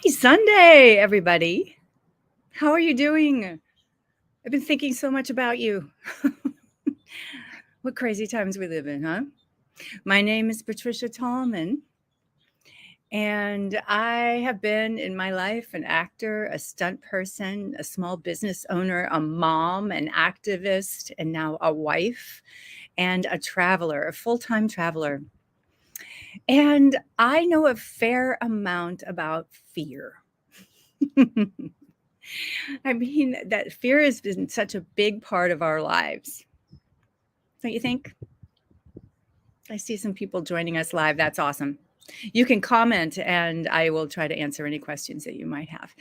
Sunday, everybody. How are you doing? I've been thinking so much about you. What crazy times we live in, huh? My name is Patricia Tallman, and I have been in my life an actor, a stunt person, a small business owner, a mom, an activist, and now a wife, and a traveler, a full-time traveler. And I know a fair amount about fear. I mean, that fear has been such a big part of our lives. Don't you think? I see some people joining us live. That's awesome. You can comment and I will try to answer any questions that you might have.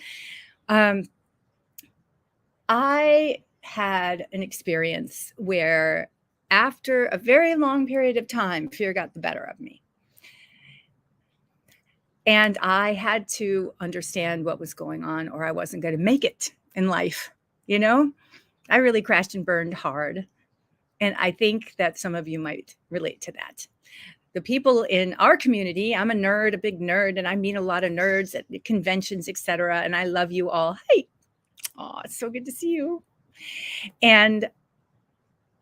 I had an experience where after a very long period of time, fear got the better of me. And I had to understand what was going on or I wasn't going to make it in life. You know, I really crashed and burned hard. And I think that some of you might relate to that. The people in our community, I'm a nerd, a big nerd, and I meet a lot of nerds at conventions, etc. And I love you all. Hey, oh, it's so good to see you. And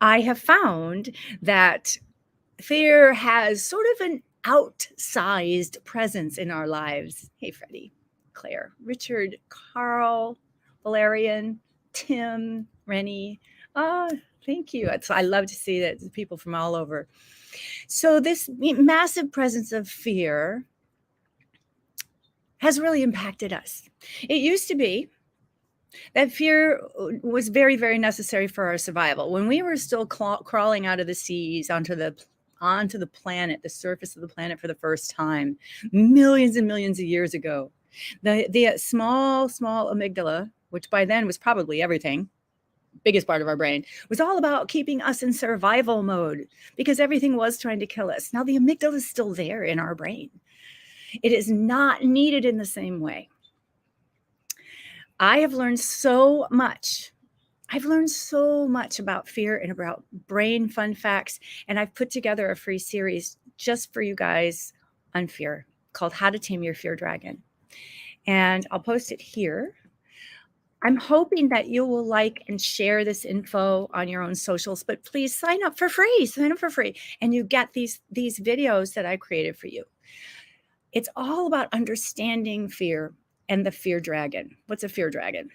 I have found that fear has sort of an outsized presence in our lives. Hey, Freddie, Claire, Richard, Carl, Valerian, Tim, Rennie. Thank you. I love to see that people from all over. So this massive presence of fear has really impacted us. It used to be that fear was very, very necessary for our survival. When we were still crawling out of the seas onto the planet, the surface of the planet for the first time, millions and millions of years ago, the small amygdala, which by then was probably everything, biggest part of our brain, was all about keeping us in survival mode because everything was trying to kill us. Now the amygdala is still there in our brain. It is not needed in the same way. I have learned so much. I've learned so much about fear and about brain fun facts, and I've put together a free series just for you guys on fear called How to Tame Your Fear Dragon. And I'll post it here. I'm hoping that you will like and share this info on your own socials, but please sign up for free. Sign up for free. And you get these videos that I created for you. It's all about understanding fear and the fear dragon. What's a fear dragon?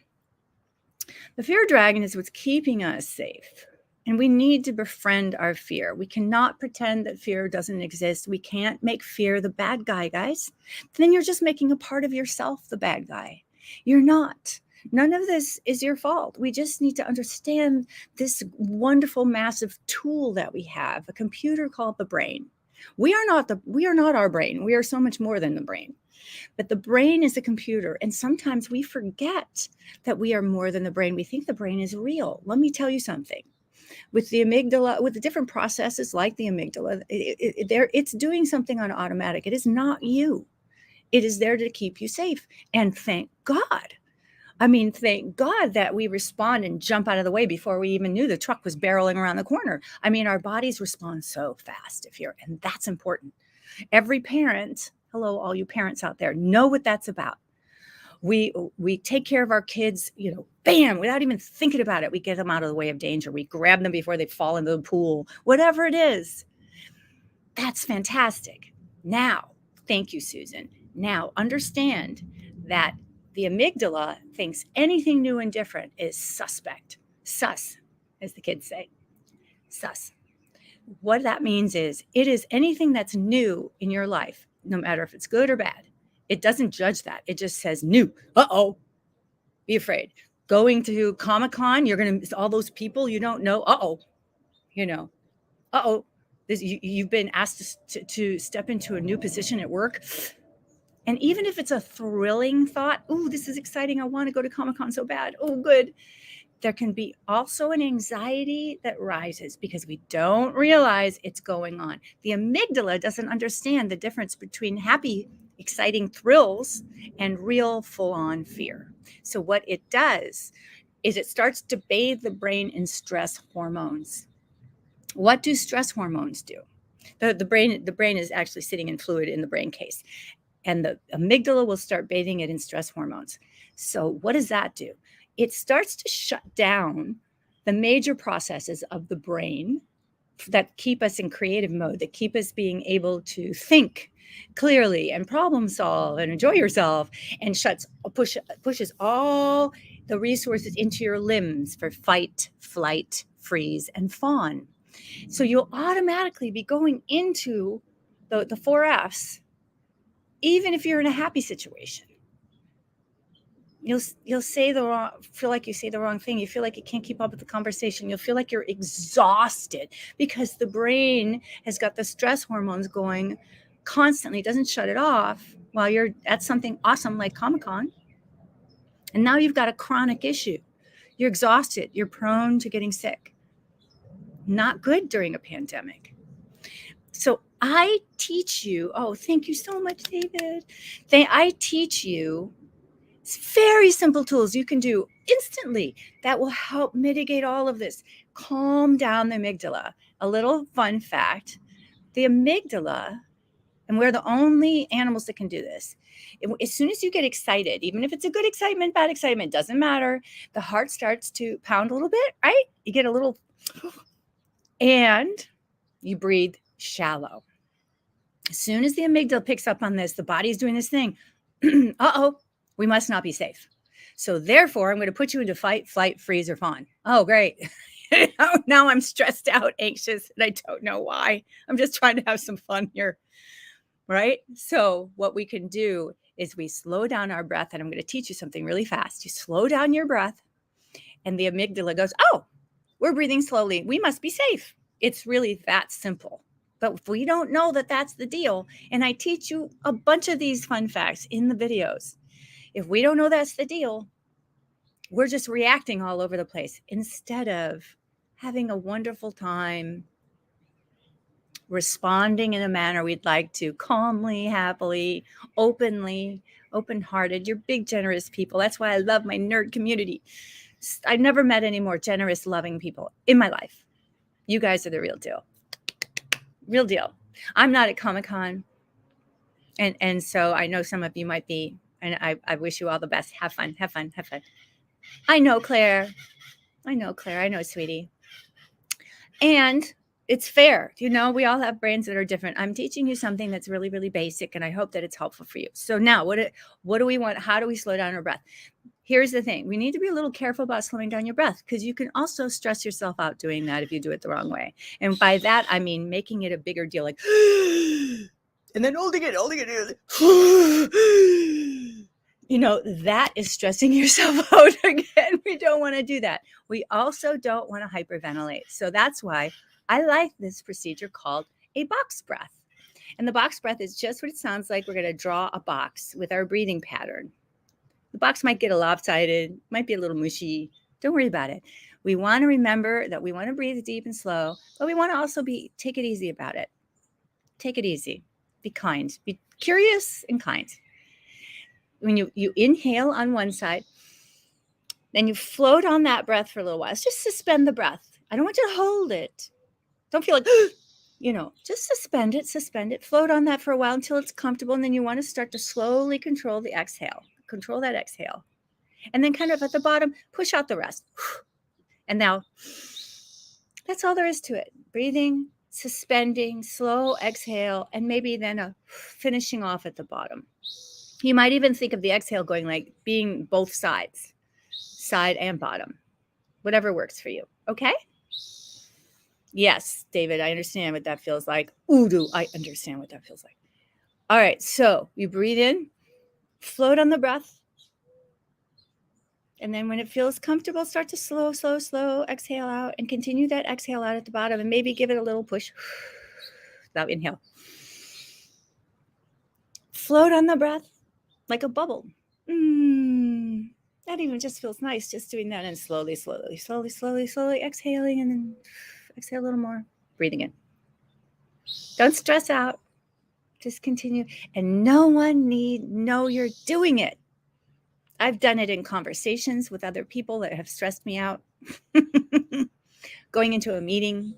The fear dragon is what's keeping us safe. And we need to befriend our fear. We cannot pretend that fear doesn't exist. We can't make fear the bad guy, guys. Then you're just making a part of yourself the bad guy. You're not. None of this is your fault. We just need to understand this wonderful, massive tool that we have, a computer called the brain. We are not our brain. We are so much more than the brain. But the brain is a computer. And sometimes we forget that we are more than the brain. We think the brain is real. Let me tell you something. With the amygdala, with the different processes like the amygdala, it's doing something on automatic. It is not you. It is there to keep you safe. And thank God. I mean, thank God that we respond and jump out of the way before we even knew the truck was barreling around the corner. I mean, our bodies respond so fast and that's important. Every parent, hello, all you parents out there, know what that's about. We take care of our kids, bam, without even thinking about it. We get them out of the way of danger. We grab them before they fall into the pool, whatever it is. That's fantastic. Now, thank you, Susan. Now, understand that the amygdala thinks anything new and different is suspect. Sus, as the kids say. Sus. What that means is it is anything that's new in your life, no matter if it's good or bad. It doesn't judge that. It just says new. Uh-oh. Be afraid. Going to Comic-Con, you're going to, all those people you don't know. Uh-oh. Uh-oh. You've been asked to step into a new position at work. And even if it's a thrilling thought, oh, this is exciting. I want to go to Comic-Con so bad. Oh, good. There can be also an anxiety that rises because we don't realize it's going on. The amygdala doesn't understand the difference between happy, exciting thrills and real full-on fear. So what it does is it starts to bathe the brain in stress hormones. What do stress hormones do? The brain is actually sitting in fluid in the brain case. and the amygdala will start bathing it in stress hormones. So what does that do? It starts to shut down the major processes of the brain that keep us in creative mode, that keep us being able to think clearly and problem solve and enjoy yourself, and pushes all the resources into your limbs for fight, flight, freeze, and fawn. So you'll automatically be going into the four F's, even if you're in a happy situation. You'll feel like you say the wrong thing. You feel like you can't keep up with the conversation. You'll feel like you're exhausted because the brain has got the stress hormones going constantly, doesn't shut it off while you're at something awesome like Comic-Con. And now you've got a chronic issue. You're exhausted. You're prone to getting sick. Not good during a pandemic. So I teach you, oh, thank you so much, David. I teach you very simple tools you can do instantly that will help mitigate all of this. Calm down the amygdala. A little fun fact, the amygdala, and we're the only animals that can do this. As soon as you get excited, even if it's a good excitement, bad excitement, doesn't matter, the heart starts to pound a little bit, right? You get a little, and you breathe shallow. As soon as the amygdala picks up on this, the body's doing this thing. Uh-oh, we must not be safe. So therefore, I'm going to put you into fight, flight, freeze, or fawn. Oh, great. Now I'm stressed out, anxious, and I don't know why. I'm just trying to have some fun here, right? So what we can do is we slow down our breath, and I'm going to teach you something really fast. You slow down your breath, and the amygdala goes, oh, we're breathing slowly. We must be safe. It's really that simple. But if we don't know that that's the deal, and I teach you a bunch of these fun facts in the videos, if we don't know that's the deal, we're just reacting all over the place instead of having a wonderful time, responding in a manner we'd like to, calmly, happily, openly, open-hearted. You're big, generous people. That's why I love my nerd community. I've never met any more generous, loving people in my life. You guys are the real deal. Real deal. I'm not at Comic-Con. And so I know some of you might be, and I wish you all the best. Have fun, have fun, have fun. I know, Claire. I know, sweetie. And it's fair. You know, we all have brains that are different. I'm teaching you something that's really, really basic, and I hope that it's helpful for you. So now what do we want? How do we slow down our breath? Here's the thing. We need to be a little careful about slowing down your breath, because you can also stress yourself out doing that if you do it the wrong way. And by that, I mean making it a bigger deal, like, and then holding it. You know, that is stressing yourself out again. We don't want to do that. We also don't want to hyperventilate. So that's why I like this procedure called a box breath. And the box breath is just what it sounds like. We're going to draw a box with our breathing pattern. The box might get a lopsided, might be a little mushy. Don't worry about it. We want to remember that we want to breathe deep and slow, but we want to also take it easy about it. Take it easy. Be kind. Be curious and kind. When you inhale on one side, then you float on that breath for a little while. Just suspend the breath. I don't want you to hold it. Don't feel like, just suspend it, float on that for a while until it's comfortable. And then you want to start to slowly control the exhale. Control that exhale. And then kind of at the bottom, push out the rest. And now that's all there is to it. Breathing, suspending, slow exhale, and maybe then a finishing off at the bottom. You might even think of the exhale going like being both sides, side and bottom, whatever works for you. Okay? Yes, David, I understand what that feels like. Udo, I understand what that feels like. All right, so you breathe in, float on the breath. And then when it feels comfortable, start to slow exhale out, and continue that exhale out at the bottom, and maybe give it a little push. Now inhale. Float on the breath like a bubble. That even just feels nice, just doing that, and slowly exhaling, and then exhale a little more, breathing in. Don't stress out. Just continue. And no one need know you're doing it. I've done it in conversations with other people that have stressed me out. Going into a meeting,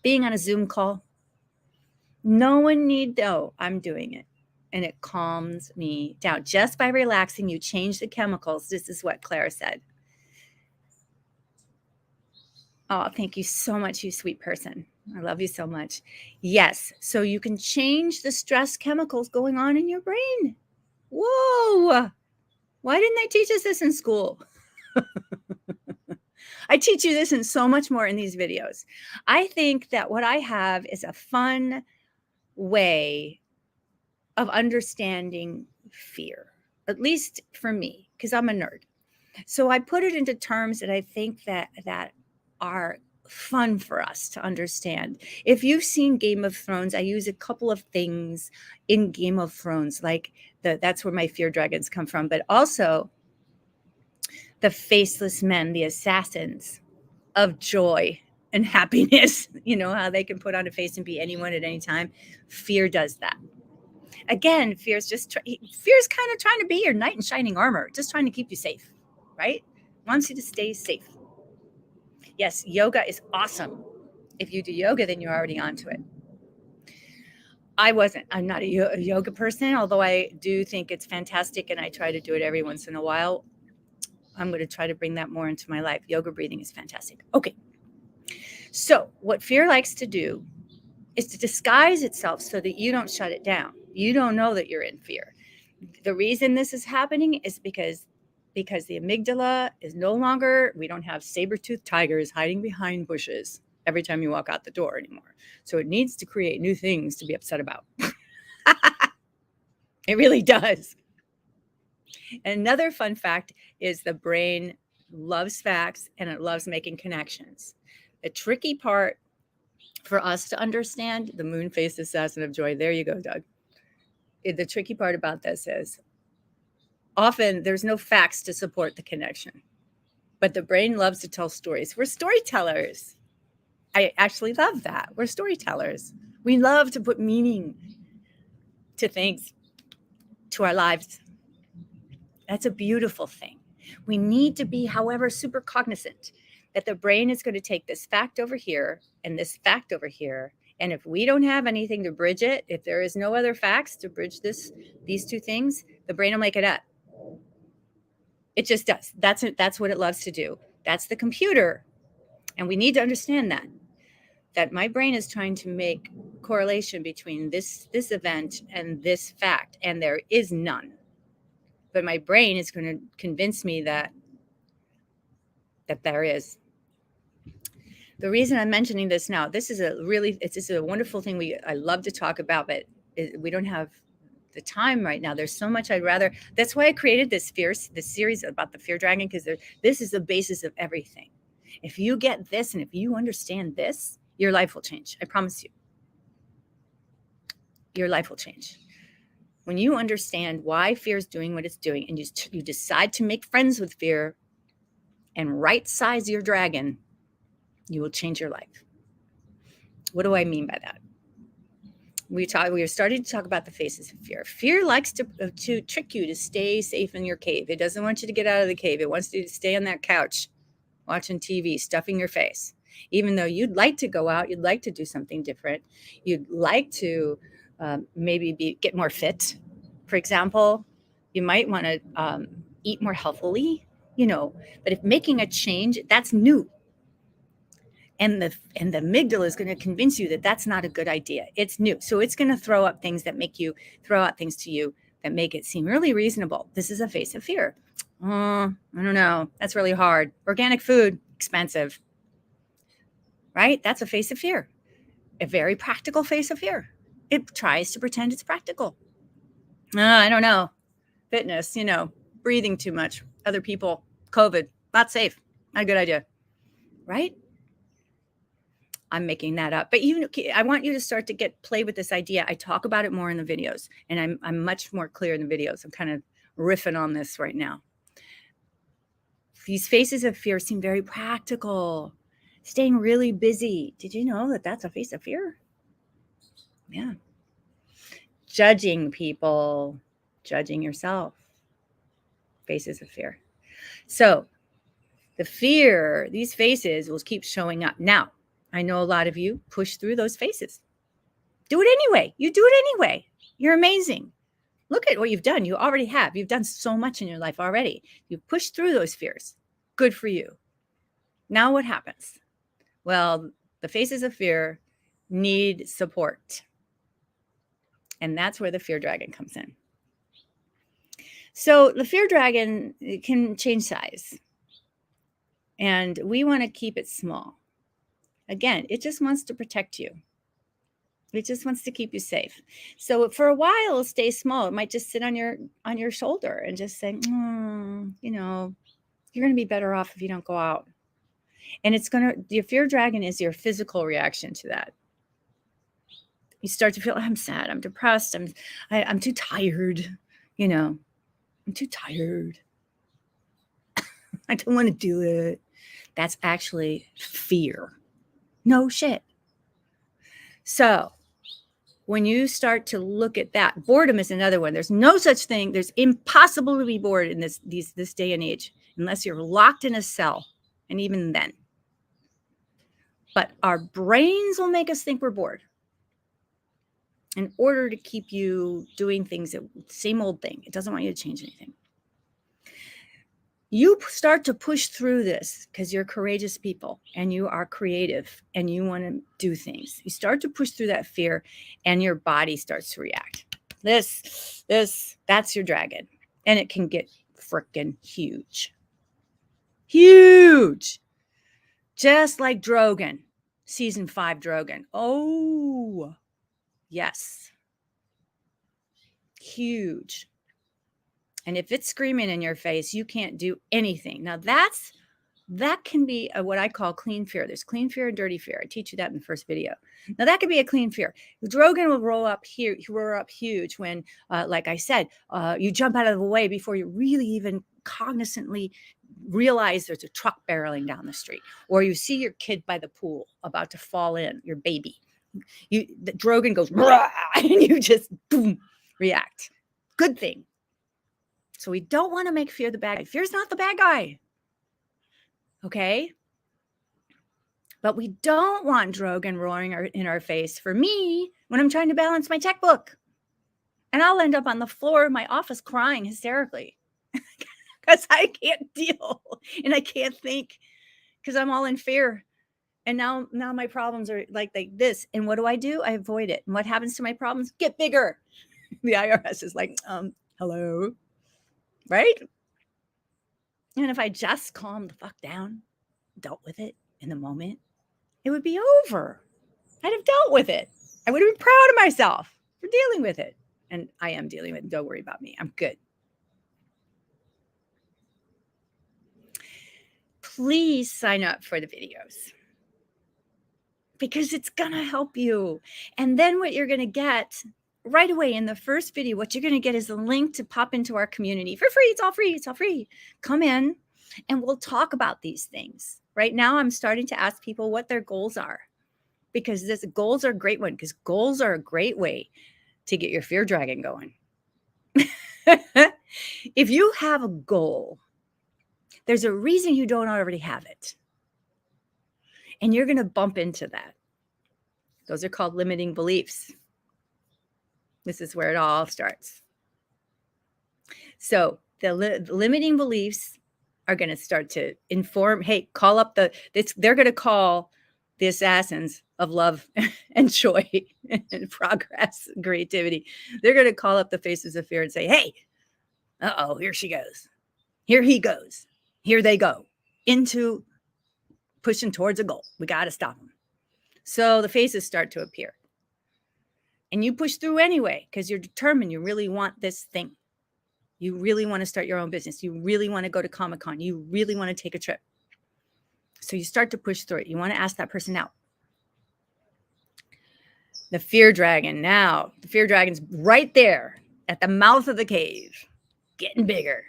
being on a Zoom call. No one need know I'm doing it. and it calms me down. Just by relaxing, you change the chemicals. This is what Claire said. Oh, thank you so much, you sweet person. I love you so much. Yes, so you can change the stress chemicals going on in your brain. Whoa! Why didn't they teach us this in school? I teach you this and so much more in these videos. I think that what I have is a fun way of understanding fear, at least for me, because I'm a nerd. So I put it into terms that I think that are fun for us to understand. If you've seen Game of Thrones, I use a couple of things in Game of Thrones, like that's where my fear dragons come from, but also the faceless men, the assassins of joy and happiness. You know how they can put on a face and be anyone at any time. Fear does that. Again, fear's kind of trying to be your knight in shining armor, just trying to keep you safe, right? Wants you to stay safe. Yes, yoga is awesome. If you do yoga, then you're already onto it. I'm not a yoga person, although I do think it's fantastic and I try to do it every once in a while. I'm going to try to bring that more into my life. Yoga breathing is fantastic. Okay. So what fear likes to do is to disguise itself so that you don't shut it down. You don't know that you're in fear. The reason this is happening is because the amygdala is no longer, we don't have saber-toothed tigers hiding behind bushes every time you walk out the door anymore. So it needs to create new things to be upset about. It really does. Another fun fact is the brain loves facts and it loves making connections. The tricky part for us to understand, the moon-faced assassin of joy, there you go, Doug. The tricky part about this is often there's no facts to support the connection, but the brain loves to tell stories. We're storytellers. I actually love that. We're storytellers. We love to put meaning to things, to our lives. That's a beautiful thing. We need to be, however, super cognizant that the brain is going to take this fact over here and this fact over here. And if we don't have anything to bridge it, if there is no other facts to bridge these two things, the brain will make it up. It just does. That's what it loves to do. That's the computer. And we need to understand that my brain is trying to make correlation between this event and this fact, and there is none. But my brain is going to convince me that there is. The reason I'm mentioning this now, it's just a wonderful thing I love to talk about, but we don't have the time right now. There's so much I'd rather. That's why I created this series about the fear dragon, because this is the basis of everything. If you get this and if you understand this, your life will change. I promise you. Your life will change. When you understand why fear is doing what it's doing, and you decide to make friends with fear and right size your dragon, you will change your life. What do I mean by that? We are starting to talk about the faces of fear. Fear likes to trick you to stay safe in your cave. It doesn't want you to get out of the cave. It wants you to stay on that couch, watching TV, stuffing your face. Even though you'd like to go out, you'd like to do something different. You'd like to maybe get more fit. For example, you might want to eat more healthily, but if making a change, that's new. And the amygdala is going to convince you that that's not a good idea. It's new. So it's going to throw out things to you that make it seem really reasonable. This is a face of fear. I don't know. That's really hard. Organic food, expensive. Right? That's a face of fear. A very practical face of fear. It tries to pretend it's practical. I don't know. Fitness, breathing too much. Other people, COVID, not safe. Not a good idea. Right? I'm making that up. But I want you to start to play with this idea. I talk about it more in the videos, and I'm much more clear in the videos. I'm kind of riffing on this right now. These faces of fear seem very practical. Staying really busy. Did you know that that's a face of fear? Yeah. Judging people, judging yourself. Faces of fear. So these faces will keep showing up. Now, I know a lot of you push through those faces. Do it anyway. You do it anyway. You're amazing. Look at what you've done. You already have. You've done so much in your life already. You've pushed through those fears. Good for you. Now what happens? Well, the faces of fear need support. And that's where the fear dragon comes in. So the fear dragon can change size. And we want to keep it small. Again, it just wants to protect you. It just wants to keep you safe. So for a while, it'll stay small. It might just sit on your shoulder and just say, you know, you're going to be better off if you don't go out. And your fear dragon is your physical reaction to that. You start to feel, I'm sad, I'm depressed, I'm too tired, you know, I'm too tired. I don't want to do it. That's actually fear. No shit. So when you start to look at that, boredom is another one. There's no such thing. There's impossible to be bored in this day and age, unless you're locked in a cell. And even then. But our brains will make us think we're bored in order to keep you doing things, same old thing. It doesn't want you to change anything. You start to push through this because you're courageous people and you are creative and you want to do things. You start to push through that fear and your body starts to react. That's your dragon. And it can get freaking huge. Huge. Just like Drogon, season 5 Drogon. Oh, yes. Huge. And if it's screaming in your face, you can't do anything. Now that can be what I call clean fear. There's clean fear and dirty fear. I teach you that in the first video. Now that could be a clean fear. Drogon will roll up huge when, like I said, you jump out of the way before you really even cognizantly realize there's a truck barreling down the street, or you see your kid by the pool about to fall in, your baby. The Drogon goes, and you just boom, react. Good thing. So we don't want to make fear the bad guy. Fear's not the bad guy. Okay? But we don't want Drogon roaring in our face for me when I'm trying to balance my checkbook. And I'll end up on the floor of my office crying hysterically because I can't deal and I can't think because I'm all in fear. And now my problems are like this. And what do? I avoid it. And what happens to my problems? Get bigger. The IRS is like, hello. Right? And if I just calmed the fuck down, dealt with it in the moment, it would be over. I'd have dealt with it. I would have been proud of myself for dealing with it. And I am dealing with it. Don't worry about me. I'm good. Please sign up for the videos because it's going to help you. And then what you're going to get right away in the first video, what you're going to get is a link to pop into our community for free. It's all free. It's all free. Come in and we'll talk about these things. Right now, I'm starting to ask people what their goals are, because goals are a great one, because goals are a great way to get your fear dragon going. If you have a goal, there's a reason you don't already have it. And you're going to bump into that. Those are called limiting beliefs. This is where it all starts. So the limiting beliefs are going to start to inform, hey, they're going to call the assassins of love and joy and progress, and creativity. They're going to call up the faces of fear and say, hey, here she goes. Here he goes. Here they go into pushing towards a goal. We got to stop them. So the faces start to appear. And you push through anyway because you're determined. You really want this thing. You really want to start your own business. You really want to go to Comic-Con. You really want to take a trip. So you start to push through it. You want to ask that person out. The fear dragon now. The fear dragon's right there at the mouth of the cave, getting bigger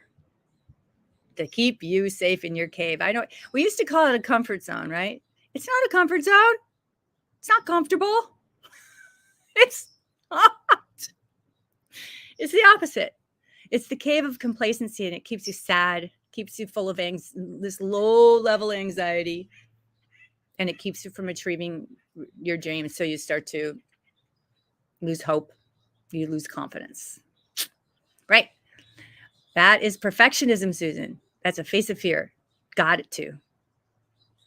to keep you safe in your cave. I know we used to call it a comfort zone, right? It's not a comfort zone. It's not comfortable. It's not. It's the opposite. It's the cave of complacency, and it keeps you sad, keeps you full of this low-level anxiety, and it keeps you from achieving your dreams. So you start to lose hope. You lose confidence. Right. That is perfectionism, Susan. That's a face of fear. Got it too.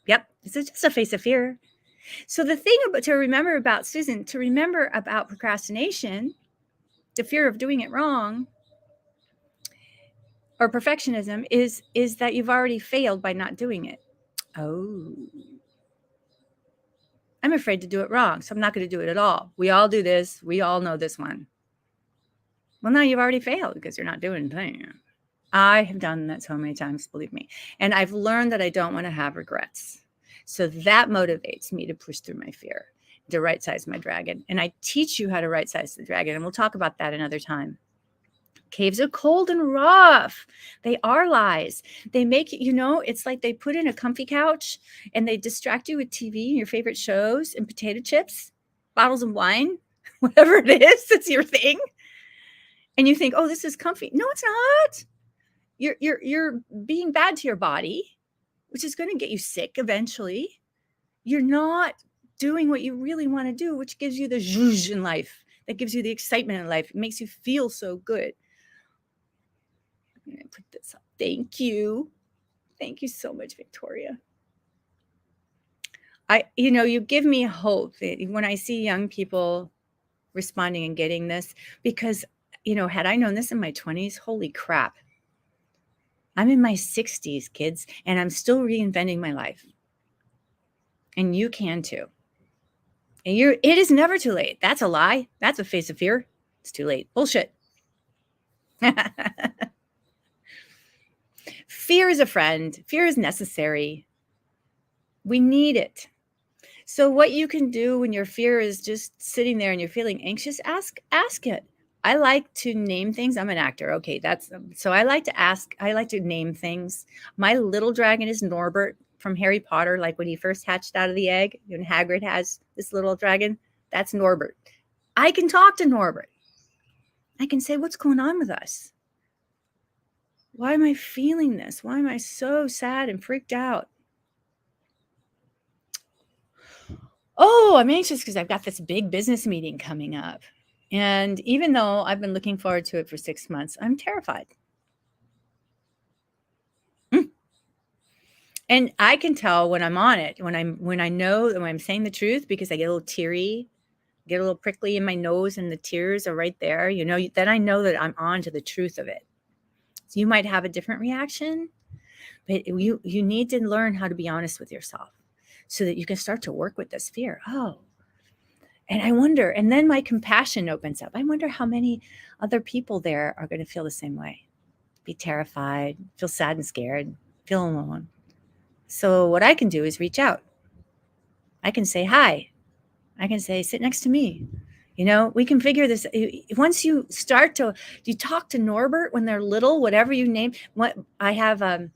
Yep. It's just a face of fear. So the thing to remember about Susan, to remember about procrastination, the fear of doing it wrong, or perfectionism is that you've already failed by not doing it. Oh, I'm afraid to do it wrong, so I'm not going to do it at all. We all do this. We all know this one. Well, now you've already failed because you're not doing things. I have done that so many times, believe me. And I've learned that I don't want to have regrets. So that motivates me to push through my fear, to right size my dragon. And I teach you how to right size the dragon. And we'll talk about that another time. Caves are cold and rough. They are lies. They make you know, it's like they put in a comfy couch and they distract you with TV and your favorite shows and potato chips, bottles of wine, whatever it is, that's your thing. And you think, oh, this is comfy. No, it's not. You're being bad to your body, which is going to get you sick eventually. You're not doing what you really want to do, which gives you the zhuzh in life. That gives you the excitement in life. It makes you feel so good. I'm going to put this up. Thank you. Thank you so much, Victoria. You give me hope when I see young people responding and getting this, because, had I known this in my 20s, holy crap. I'm in my 60s, kids, and I'm still reinventing my life. And you can too. And it is never too late. That's a lie. That's a face of fear. It's too late. Bullshit. Fear is a friend. Fear is necessary. We need it. So what you can do when your fear is just sitting there and you're feeling anxious, ask it. I like to name things. I'm an actor. Okay, so I like to ask. I like to name things. My little dragon is Norbert from Harry Potter. Like when he first hatched out of the egg, and Hagrid has this little dragon. That's Norbert. I can talk to Norbert. I can say, what's going on with us? Why am I feeling this? Why am I so sad and freaked out? Oh, I'm anxious because I've got this big business meeting coming up. And even though I've been looking forward to it for 6 months, I'm terrified. And I can tell when I'm on it, when I know that when I'm saying the truth, because I get a little teary, get a little prickly in my nose and the tears are right there, then I know that I'm on to the truth of it. So you might have a different reaction, but you need to learn how to be honest with yourself so that you can start to work with this fear. Oh, and I wonder, and then my compassion opens up. I wonder how many other people there are going to feel the same way, be terrified, feel sad and scared, feel alone. So what I can do is reach out. I can say, hi. I can say, sit next to me. We can figure this. Once you talk to Norbert when they're little, whatever you name. What I have a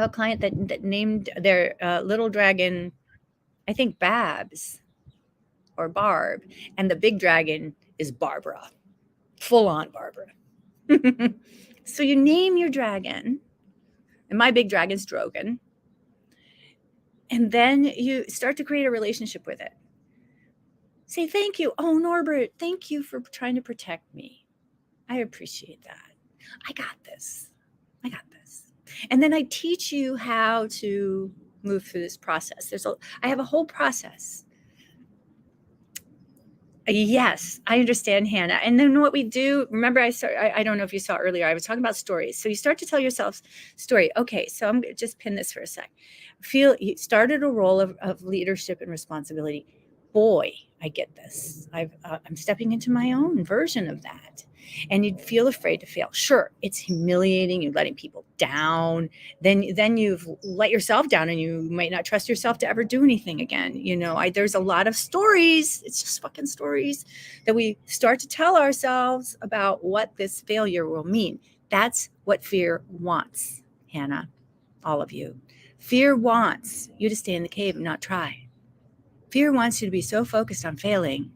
client that named their little dragon, I think Babs or Barb, and the big dragon is Barbara, full on Barbara. So you name your dragon, and my big dragon's Drogon, and then you start to create a relationship with it. Say, thank you. Oh, Norbert, thank you for trying to protect me. I appreciate that. I got this. And then I teach you how to move through this process. I have a whole process. Yes, I understand, Hannah. And then what we do, remember I don't know if you saw earlier, I was talking about stories. So you start to tell yourself story. Okay, so I'm going to just pin this for a sec. You started a role of leadership and responsibility. Boy, I get this. I'm stepping into my own version of that. And you'd feel afraid to fail. Sure, it's humiliating. You're letting people down. Then you've let yourself down, and you might not trust yourself to ever do anything again. There's a lot of stories. It's just fucking stories that we start to tell ourselves about what this failure will mean. That's what fear wants, Hannah, all of you. Fear wants you to stay in the cave and not try. Fear wants you to be so focused on failing,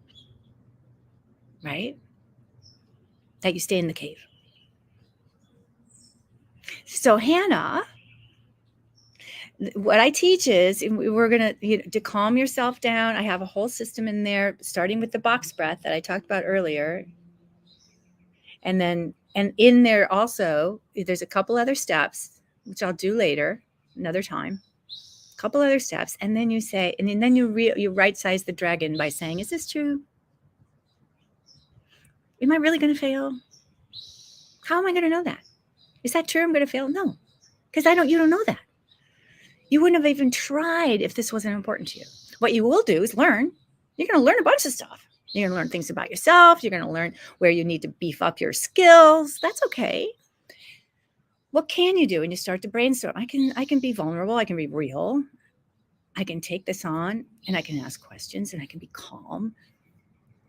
right, that you stay in the cave. So Hannah, what I teach is we're going to calm yourself down. I have a whole system in there, starting with the box breath that I talked about earlier. And then And in there also, there's a couple other steps, which I'll do later, another time. A couple other steps, and then you say, and then you right size the dragon by saying, "Is this true? Am I really going to fail? How am I going to know that? Is that true? I'm going to fail? No, because you don't know that. You wouldn't have even tried if this wasn't important to you. What you will do is learn. You're going to learn a bunch of stuff. You're going to learn things about yourself. You're going to learn where you need to beef up your skills. That's okay. What can you do when you start to brainstorm? I can be vulnerable. I can be real. I can take this on, and I can ask questions, and I can be calm,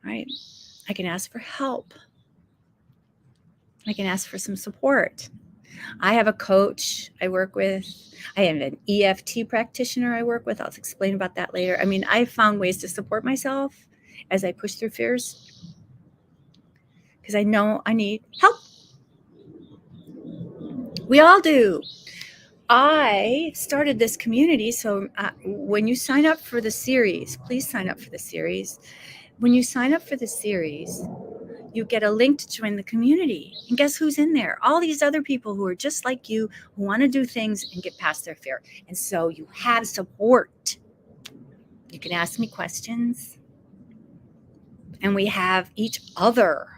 right? I can ask for help. I can ask for some support. I have a coach I work with. I have an EFT practitioner I work with. I'll explain about that later. I mean, I've found ways to support myself as I push through fears because I know I need help. We all do. I started this community. So when you sign up for the series, please sign up for the series. When you sign up for the series, you get a link to join the community. And guess who's in there? All these other people who are just like you, who want to do things and get past their fear. And so you have support. You can ask me questions. And we have each other.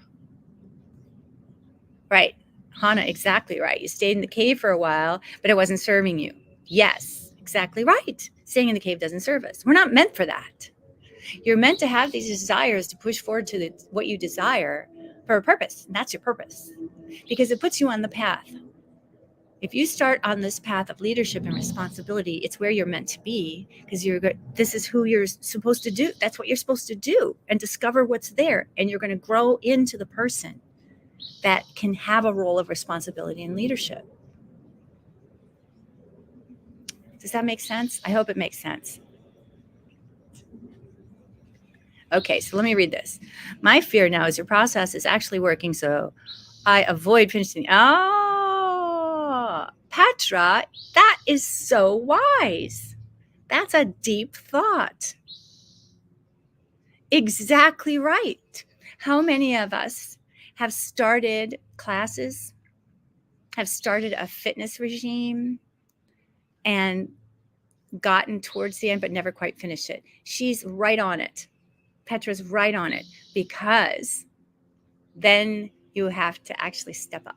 Right. Hannah, exactly right. You stayed in the cave for a while, but it wasn't serving you. Yes, exactly right. Staying in the cave doesn't serve us. We're not meant for that. You're meant to have these desires to push forward to what you desire for a purpose. And that's your purpose because it puts you on the path. If you start on this path of leadership and responsibility, it's where you're meant to be because this is who you're supposed to do. That's what you're supposed to do and discover what's there. And you're going to grow into the person that can have a role of responsibility and leadership. Does that make sense? I hope it makes sense. Okay, so let me read this. My fear now is your process is actually working, so I avoid finishing. Oh, Petra, that is so wise. That's a deep thought. Exactly right. How many of us have started classes, have started a fitness regime, and gotten towards the end, but never quite finished it? She's right on it. Petra's right on it because then you have to actually step up.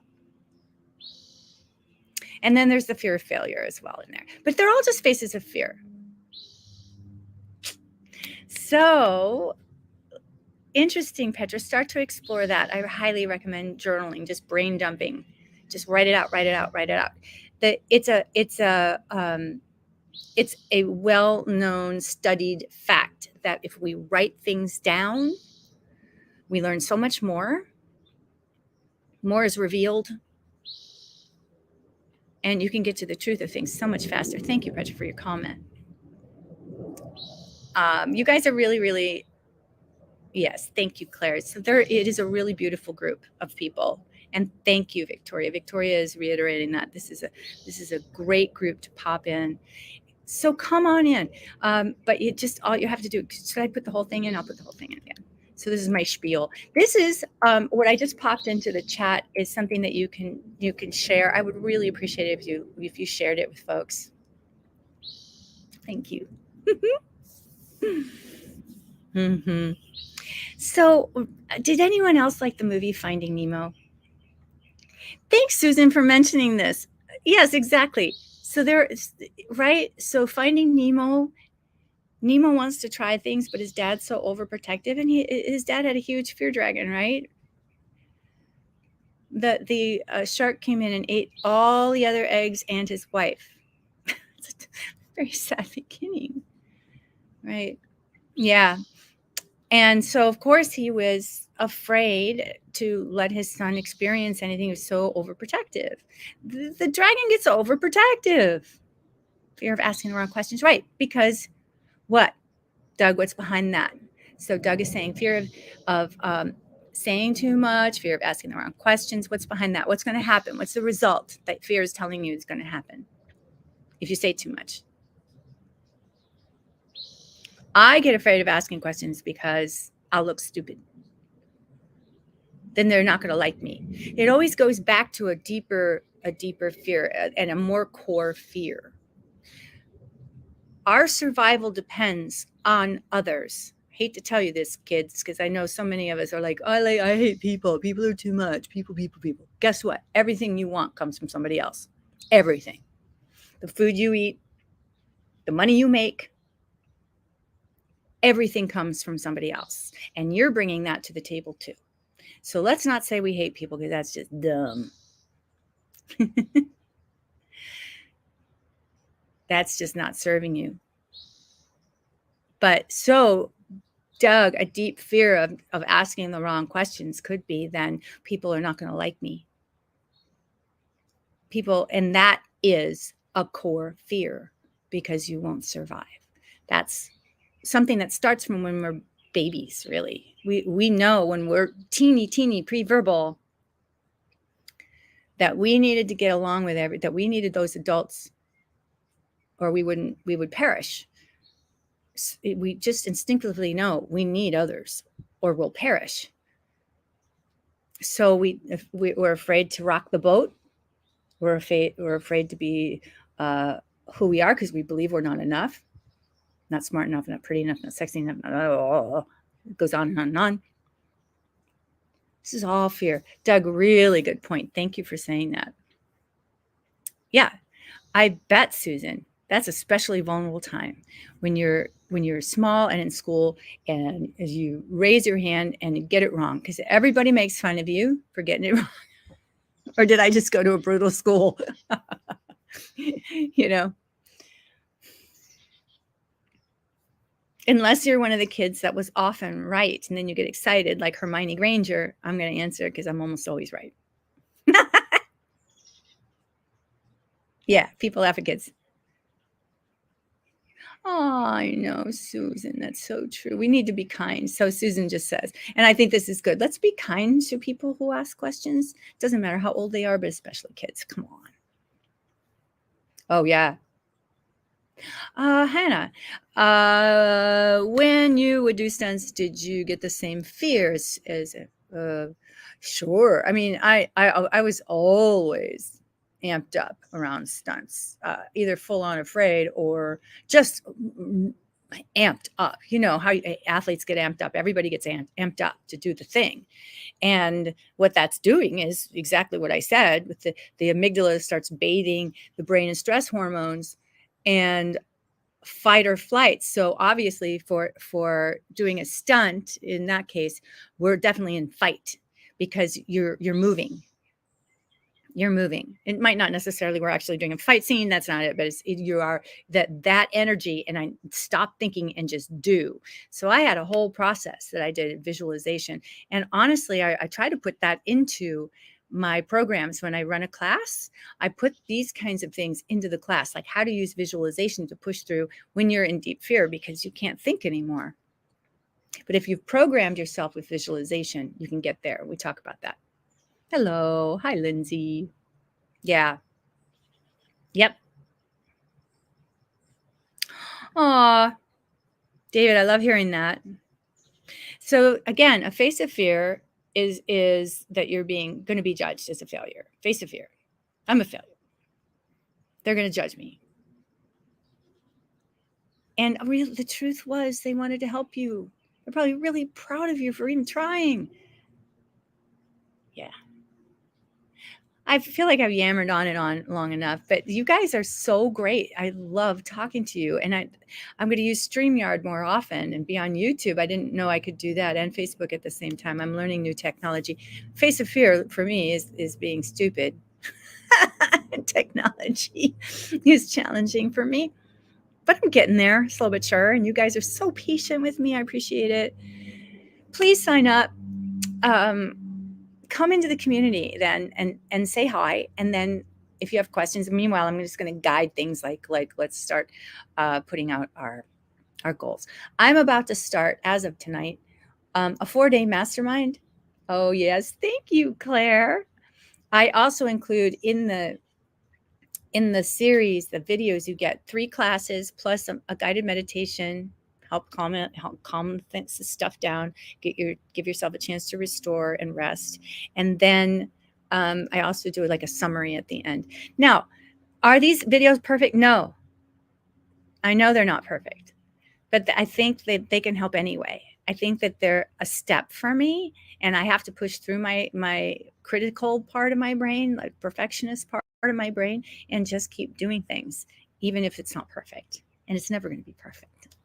And then there's the fear of failure as well in there. But they're all just faces of fear. So interesting, Petra. Start to explore that. I highly recommend journaling, just brain dumping. Just write it out, write it out, write it out. It's a well-known, studied fact that if we write things down, we learn so much more. More is revealed. And you can get to the truth of things so much faster. Thank you, Petra, for your comment. You guys are really, really, yes, thank you, Claire. So it is a really beautiful group of people. And thank you, Victoria. Victoria is reiterating that this is a great group to pop in. So come on in. But all you have to do, should I put the whole thing in? I'll put the whole thing in again. So this is my spiel. This is what I just popped into the chat is something that you can share. I would really appreciate it if you shared it with folks. Thank you. Mm-hmm. So, did anyone else like the movie Finding Nemo? Thanks, Susan, for mentioning this. Yes, exactly. So right? So Finding Nemo wants to try things, but his dad's so overprotective, and his dad had a huge fear dragon, right? The shark came in and ate all the other eggs and his wife. It's a very sad beginning, right? Yeah. And so, of course, he was afraid to let his son experience anything. He was so overprotective. The dragon gets overprotective. Fear of asking the wrong questions. Right. Because what? Doug, what's behind that? So Doug is saying fear of saying too much, fear of asking the wrong questions. What's behind that? What's going to happen? What's the result that fear is telling you is going to happen if you say too much? I get afraid of asking questions because I'll look stupid. then they're not going to like me. It always goes back to a deeper fear and a more core fear. Our survival depends on others. I hate to tell you this, kids, because I know so many of us are like, I hate people. People are too much. People. Guess what? Everything you want comes from somebody else. Everything. The food you eat, the money you make, everything comes from somebody else. And you're bringing that to the table too. So let's not say we hate people, because that's just dumb. That's just not serving you. But so, Doug, a deep fear of asking the wrong questions could be then people are not going to like me. People, and that is a core fear, because you won't survive. That's something that starts from when we're babies, really. We know when we're teeny pre-verbal that we needed to get along with that we needed those adults, or we would perish. We just instinctively know we need others or we'll perish. So we're afraid to rock the boat. We're afraid to be who we are, because we believe we're not enough, not smart enough, not pretty enough, not sexy enough. It goes on and on and on. This is all fear. Doug, really good point. Thank you for saying that. Yeah, I bet, Susan, that's a especially vulnerable time when you're small and in school, and as you raise your hand and you get it wrong, because everybody makes fun of you for getting it wrong. Or did I just go to a brutal school? You know, unless you're one of the kids that was often right, and then you get excited like Hermione Granger, I'm going to answer because I'm almost always right. Yeah, people laugh at kids. Oh, I know, Susan. That's so true. We need to be kind. So Susan just says, and I think this is good. Let's be kind to people who ask questions. Doesn't matter how old they are, but especially kids. Come on. Oh, yeah. Hannah, when you would do stunts, did you get the same fears as sure. I mean, I was always amped up around stunts, either full on afraid or just amped up. You know how athletes get amped up. Everybody gets amped up to do the thing. And what that's doing is exactly what I said. With the amygdala starts bathing the brain in stress hormones and fight or flight. So obviously for doing a stunt, in that case, we're definitely in fight, because you're moving. You're moving. It might not necessarily we're actually doing a fight scene. That's not it. But you are that energy. And I stop thinking and just do. So I had a whole process that I did, visualization. And honestly, I try to put that into my programs. When I run a class, I put these kinds of things into the class, like how to use visualization to push through when you're in deep fear, because you can't think anymore. But if you've programmed yourself with visualization, you can get there. We talk about that. Hello. Hi, Lindsay. Yeah. Yep. Aw, David, I love hearing that. So again, a face of fear is that you're going to be judged as a failure. Face of fear. I'm a failure. They're going to judge me. And the truth was, they wanted to help you. They're probably really proud of you for even trying. Yeah. I feel like I've yammered on and on long enough, but you guys are so great. I love talking to you. And I'm going to use StreamYard more often and be on YouTube. I didn't know I could do that, and Facebook at the same time. I'm learning new technology. Face of fear for me is being stupid. Technology is challenging for me, but I'm getting there slow but sure. And you guys are so patient with me. I appreciate it. Please sign up. Come into the community then and say hi. And then if you have questions, meanwhile, I'm just going to guide things like let's start putting out our goals. I'm about to start, as of tonight, a 4-day mastermind. Oh, yes. Thank you, Claire. I also include in the series, the videos, you get 3 classes plus a guided meditation, help calm stuff down, give yourself a chance to restore and rest. And then I also do like a summary at the end. Now, are these videos perfect? No, I know they're not perfect, but I think that they can help anyway. I think that they're a step for me, and I have to push through my critical part of my brain, like perfectionist part of my brain, and just keep doing things, even if it's not perfect. And it's never going to be perfect.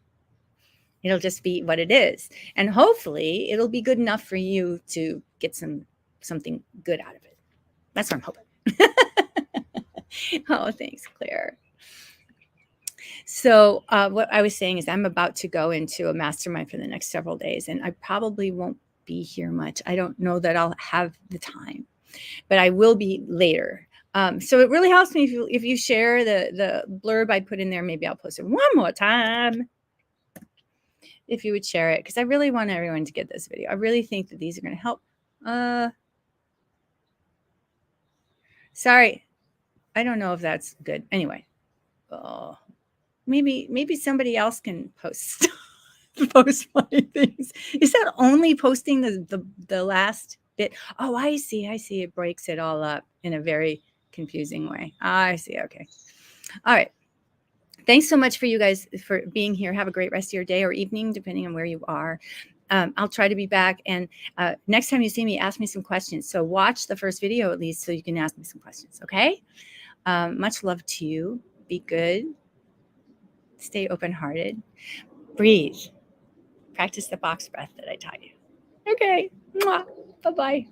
It'll just be what it is, and hopefully, it'll be good enough for you to get something good out of it. That's what I'm hoping. Oh, thanks, Claire. So what I was saying is I'm about to go into a mastermind for the next several days, and I probably won't be here much. I don't know that I'll have the time, but I will be later. So it really helps me if you share the blurb I put in there. Maybe I'll post it one more time if you would share it, because I really want everyone to get this video. I really think that these are going to help. Sorry, I don't know if that's good. Anyway, maybe somebody else can post funny things. Is that only posting the last bit? Oh, I see. It breaks it all up in a very confusing way. I see. Okay. All right. Thanks so much for you guys for being here. Have a great rest of your day or evening, depending on where you are. I'll try to be back. And next time you see me, ask me some questions. So watch the first video at least so you can ask me some questions. Okay. Much love to you. Be good. Stay open-hearted. Breathe. Practice the box breath that I taught you. Okay. Mwah. Bye-bye.